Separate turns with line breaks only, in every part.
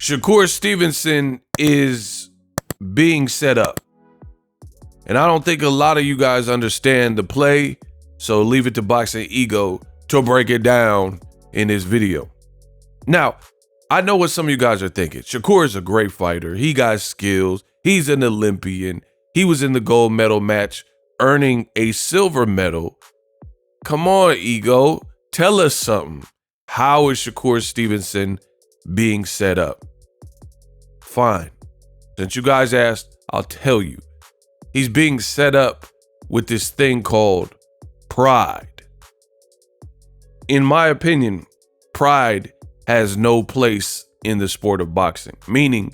Shakur Stevenson is being set up. And I don't think a lot of you guys understand the play, so leave it to Boxing Ego to break it down in this video. Now, I know what some of you guys are thinking. Shakur is a great fighter. He got skills. He's an Olympian. He was in the gold medal match, earning a silver medal. Come on, Ego. Tell us something. How is Shakur Stevenson being set up? Fine. Since you guys asked, I'll tell you. He's being set up with this thing called pride. In my opinion, pride has no place in the sport of boxing, meaning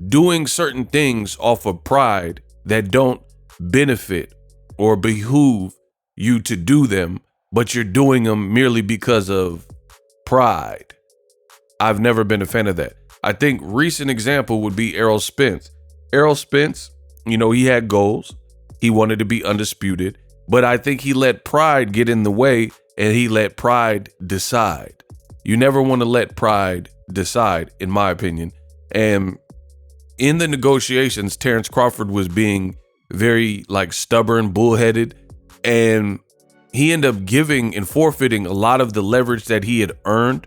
doing certain things off of pride that don't benefit or behoove you to do them, but you're doing them merely because of pride. I've never been a fan of that. I think recent example would be Errol Spence. Errol Spence, he had goals. He wanted to be undisputed, but I think he let pride get in the way and he let pride decide. You never want to let pride decide, in my opinion. And in the negotiations, Terrence Crawford was being very stubborn, bullheaded, and he ended up giving and forfeiting a lot of the leverage that he had earned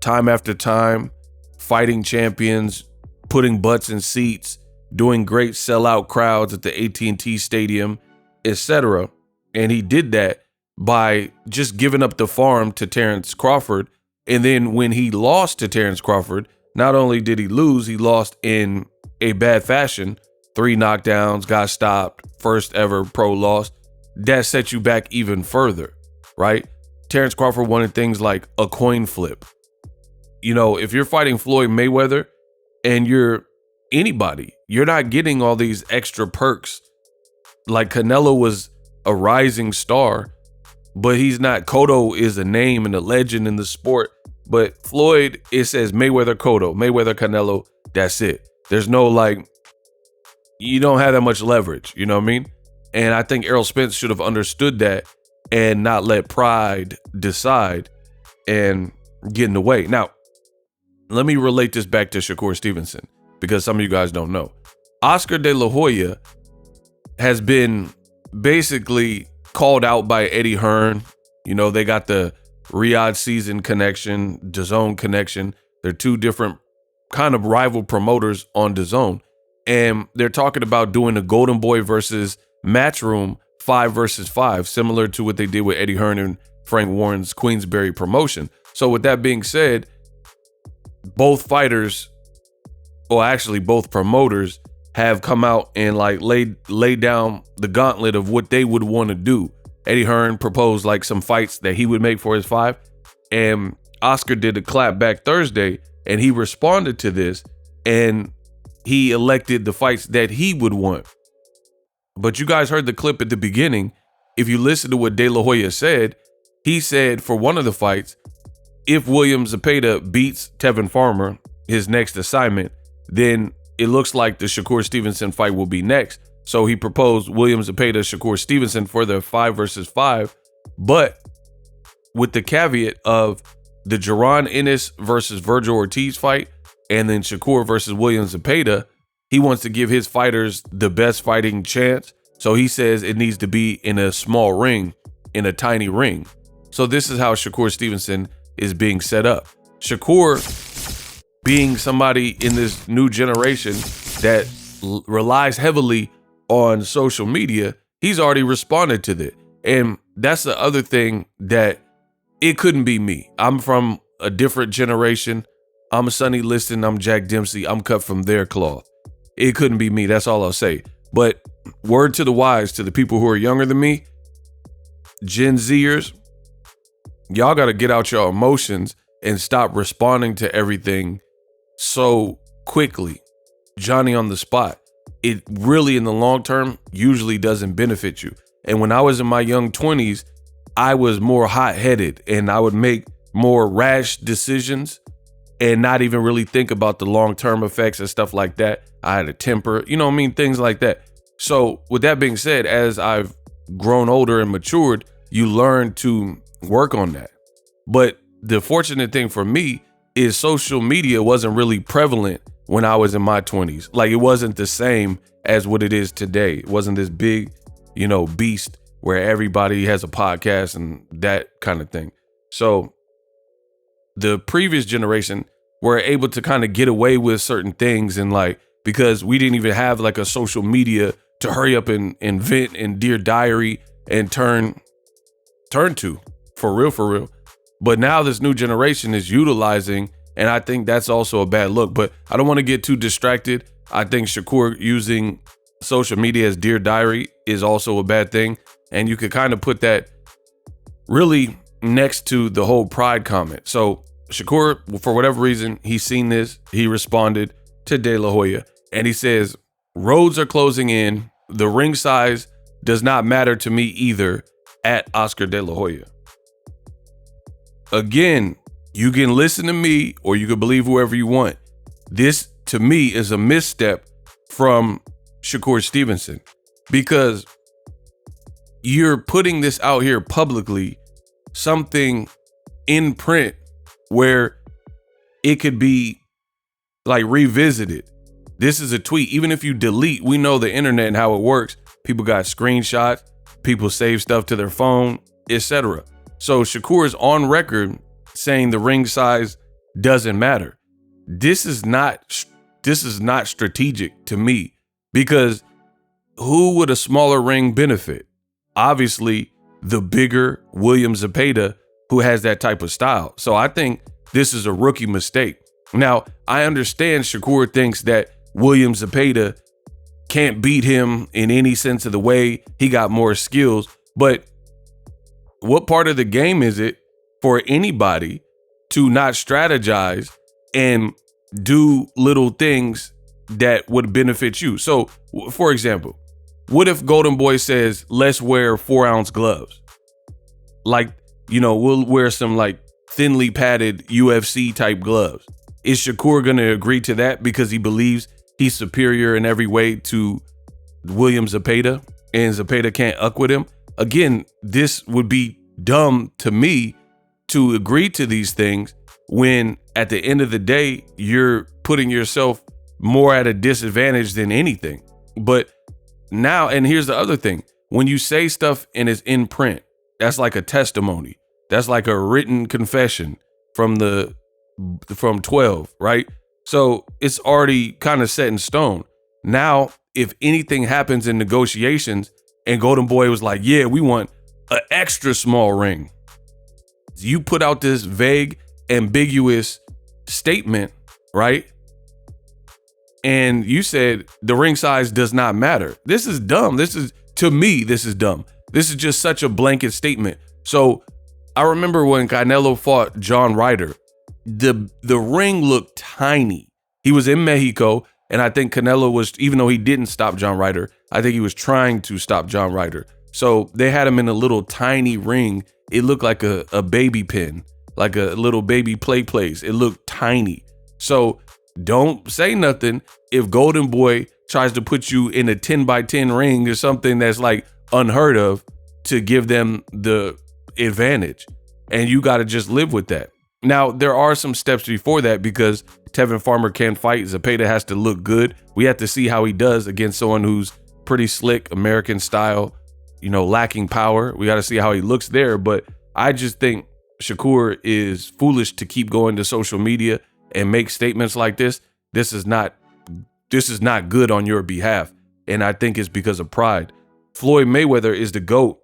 time after time, fighting champions, putting butts in seats, doing great sellout crowds at the AT&T Stadium, etc. And he did that by just giving up the farm to Terrence Crawford. And then when he lost to Terrence Crawford, not only did he lose, he lost in a bad fashion. 3 knockdowns, got stopped, first ever pro loss. That set you back even further, right? Terrence Crawford wanted things like a coin flip. If you're fighting Floyd Mayweather and you're anybody, you're not getting all these extra perks. Like Canelo was a rising star, but he's not. Cotto is a name and a legend in the sport. But Floyd, it says Mayweather Cotto, Mayweather Canelo. That's it. There's no you don't have that much leverage. You know what I mean? And I think Errol Spence should have understood that and not let pride decide and get in the way. Now, let me relate this back to Shakur Stevenson because some of you guys don't know. Oscar De La Hoya has been basically called out by Eddie Hearn. They got the Riyadh season connection, DAZN connection. They're two different kind of rival promoters on DAZN. And they're talking about doing a Golden Boy versus Matchroom 5 versus 5, similar to what they did with Eddie Hearn and Frank Warren's Queensberry promotion. So with that being said, both fighters, or actually both promoters, have come out and laid down the gauntlet of what they would want to do. Eddie Hearn proposed some fights that he would make for his 5, and Oscar did a clap back Thursday, and he responded to this, and he elected the fights that he would want. But you guys heard the clip at the beginning. If you listen to what De La Hoya said, he said for one of the fights, if William Zepeda beats Tevin Farmer, his next assignment, then it looks like the Shakur Stevenson fight will be next. So he proposed William Zepeda, Shakur Stevenson for the 5 versus 5, but with the caveat of the Jaron Ennis versus Virgil Ortiz fight, and then Shakur versus William Zepeda. He wants to give his fighters the best fighting chance. So he says it needs to be in a small ring, in a tiny ring. So this is how Shakur Stevenson is being set up. Shakur, being somebody in this new generation that relies heavily on social media, he's already responded to that. And that's the other thing, that it couldn't be me. I'm from a different generation. I'm Sonny Liston. I'm Jack Dempsey. I'm cut from their cloth. It couldn't be me. That's all I'll say. But word to the wise, to the people who are younger than me, Gen Zers, y'all got to get out your emotions and stop responding to everything so quickly. Johnny on the spot. It really, in the long term, usually doesn't benefit you. And when I was in my young 20s, I was more hot-headed and I would make more rash decisions and not even really think about the long-term effects and stuff like that. I had a temper, things like that. So with that being said, as I've grown older and matured, you learn to work on that. But the fortunate thing for me is social media wasn't really prevalent when I was in my 20s. Like, it wasn't the same as what it is today. It wasn't this big, beast where everybody has a podcast and that kind of thing. So the previous generation were able to kind of get away with certain things, and like, because we didn't even have like a social media to hurry up and vent and Dear Diary and turn to for real. But now this new generation is utilizing, and I think that's also a bad look. But I don't want to get too distracted. I think Shakur using social media as Dear Diary is also a bad thing. And you could kind of put that really next to the whole pride comment. So Shakur, for whatever reason, he's seen this. He responded to De La Hoya, and he says, roads are closing in. The ring size does not matter to me either, at Oscar De La Hoya. Again, you can listen to me or you can believe whoever you want. This, to me, is a misstep from Shakur Stevenson, because you're putting this out here publicly, something in print where it could be like revisited. This is a tweet. Even if you delete, we know the internet and how it works. People got screenshots, people save stuff to their phone, etc. So Shakur is on record saying the ring size doesn't matter. This is not strategic to me, because who would a smaller ring benefit? Obviously, the bigger William Zepeda, who has that type of style. So I think this is a rookie mistake. Now, I understand Shakur thinks that William Zepeda can't beat him in any sense of the way. He got more skills. But what part of the game is it for anybody to not strategize and do little things that would benefit you? So, for example, what if Golden Boy says, let's wear 4-ounce gloves? Like, we'll wear some like thinly padded UFC type gloves. Is Shakur going to agree to that because he believes he's superior in every way to William Zepeda and Zepeda can't uck with him? Again, this would be dumb to me to agree to these things when at the end of the day, you're putting yourself more at a disadvantage than anything. But now, and here's the other thing, when you say stuff and it's in print, that's like a testimony. That's like a written confession from 12, right? So it's already kind of set in stone. Now, if anything happens in negotiations and Golden Boy was like, yeah, we want an extra small ring, you put out this vague, ambiguous statement, right? And you said the ring size does not matter. This is dumb. To me, this is dumb. This is just such a blanket statement. So I remember when Canelo fought John Ryder, the ring looked tiny. He was in Mexico, and I think Canelo was, even though he didn't stop John Ryder, I think he was trying to stop John Ryder. So they had him in a little tiny ring. It looked like a baby pin, like a little baby play place. It looked tiny. So don't say nothing if Golden Boy tries to put you in a 10x10 ring or something that's like unheard of to give them the advantage. And you got to just live with that. Now, there are some steps before that, because Tevin Farmer can't fight. Zepeda has to look good. We have to see how he does against someone who's pretty slick, American style, lacking power. We got to see how he looks there. But I just think Shakur is foolish to keep going to social media and make statements like this. This is not good on your behalf. And I think it's because of pride. Floyd Mayweather is the GOAT.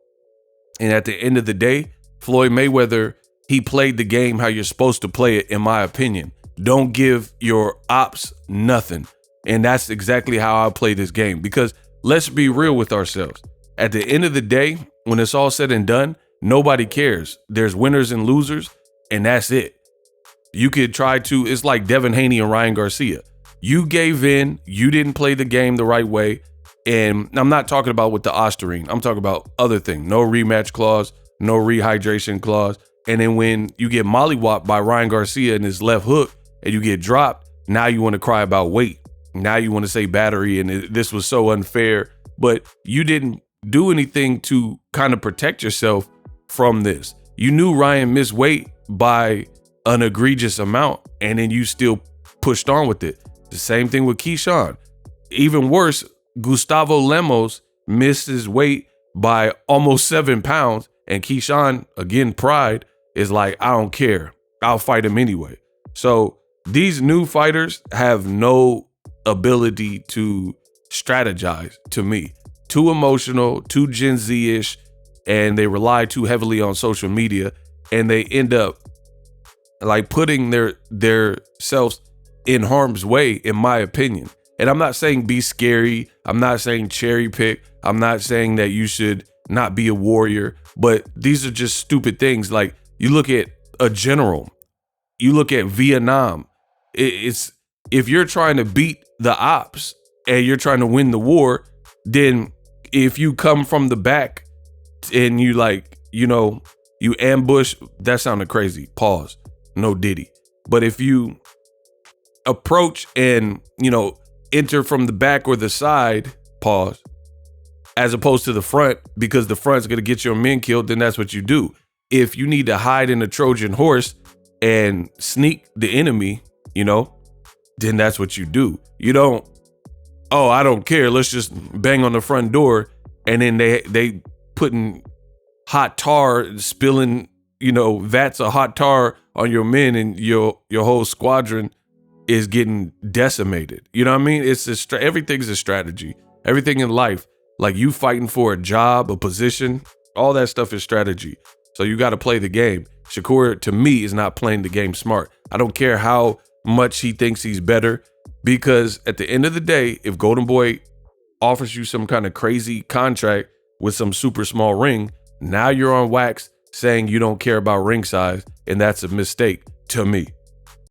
And at the end of the day, Floyd Mayweather, he played the game how you're supposed to play it, in my opinion. Don't give your ops nothing. And that's exactly how I play this game. Because let's be real with ourselves. At the end of the day, when it's all said and done, nobody cares. There's winners and losers, and that's it. You could try to, it's like Devin Haney and Ryan Garcia. You gave in, you didn't play the game the right way. And I'm not talking about with the Osterine. I'm talking about other things. No rematch clause, no rehydration clause. And then when you get mollywopped by Ryan Garcia in his left hook and you get dropped, now you want to cry about weight. Now you want to say battery and this was so unfair. But you didn't do anything to kind of protect yourself from this. You knew Ryan missed weight by an egregious amount, and then you still pushed on with it. The same thing with Keyshawn. Even worse, Gustavo Lemos missed his weight by almost 7 pounds, and Keyshawn, again, pride, is like, I don't care. I'll fight him anyway. So these new fighters have no ability to strategize, to me. Too emotional, too Gen Z-ish, and they rely too heavily on social media, and they end up like putting their selves in harm's way, in my opinion. And I'm not saying be scary. I'm not saying cherry pick. I'm not saying that you should not be a warrior, but these are just stupid things. Like, you look at a general, you look at Vietnam. It's if you're trying to beat the ops and you're trying to win the war, then if you come from the back and you you ambush, that sounded crazy. Pause. No Diddy. But if you approach and, enter from the back or the side, pause, as opposed to the front, because the front's going to get your men killed, then that's what you do. If you need to hide in a Trojan horse and sneak the enemy, then that's what you do. You don't, I don't care, let's just bang on the front door, and then they putting hot tar, spilling, vats of hot tar on your men, and your whole squadron is getting decimated. You know what I mean? Everything's a strategy. Everything in life, like you fighting for a job, a position, all that stuff is strategy. So you got to play the game. Shakur, to me, is not playing the game smart. I don't care how much he thinks he's better, because at the end of the day, if Golden Boy offers you some kind of crazy contract with some super small ring, now you're on wax saying you don't care about ring size, and that's a mistake to me.